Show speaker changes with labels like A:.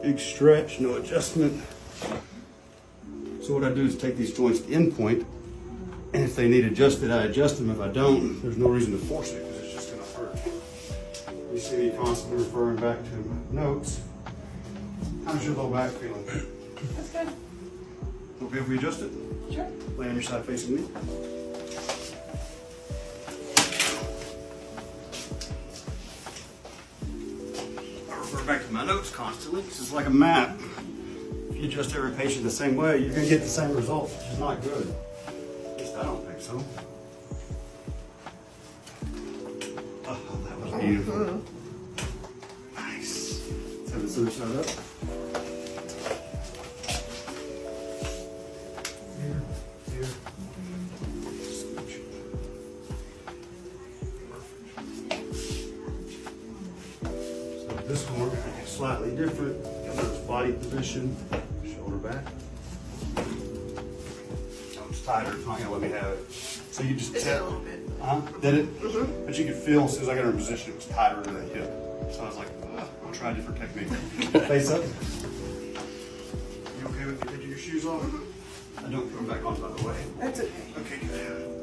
A: Big stretch, no adjustment. So what I do is take these joints to end point, and if they need adjusted, I adjust them. If I don't, there's no reason to force it because it's just gonna hurt. You see me constantly referring back to my notes. How's your low back feeling?
B: That's good.
A: Okay if we adjust it?
B: Sure.
A: Lay on your side facing me. I refer back to my notes constantly. This is like a map. If you adjust every patient the same way, you're gonna get the same results, which is not good. At least I don't think so. Oh, that was beautiful. Nice. Let's have this other side up. Here, here. Scooch. So this one we're going to do slightly different. Notice body position, shoulder back. So it's tighter, it's not going to let me have it. So you just tap.
B: A little bit.
A: Did it? Mm-hmm. But you could feel as soon as I got her in position, it was tighter than the hip. So I was like, I'll try a different technique. Face up. You okay with taking your shoes off? I don't put them back on, by the way.
B: That's okay.
A: Okay, good.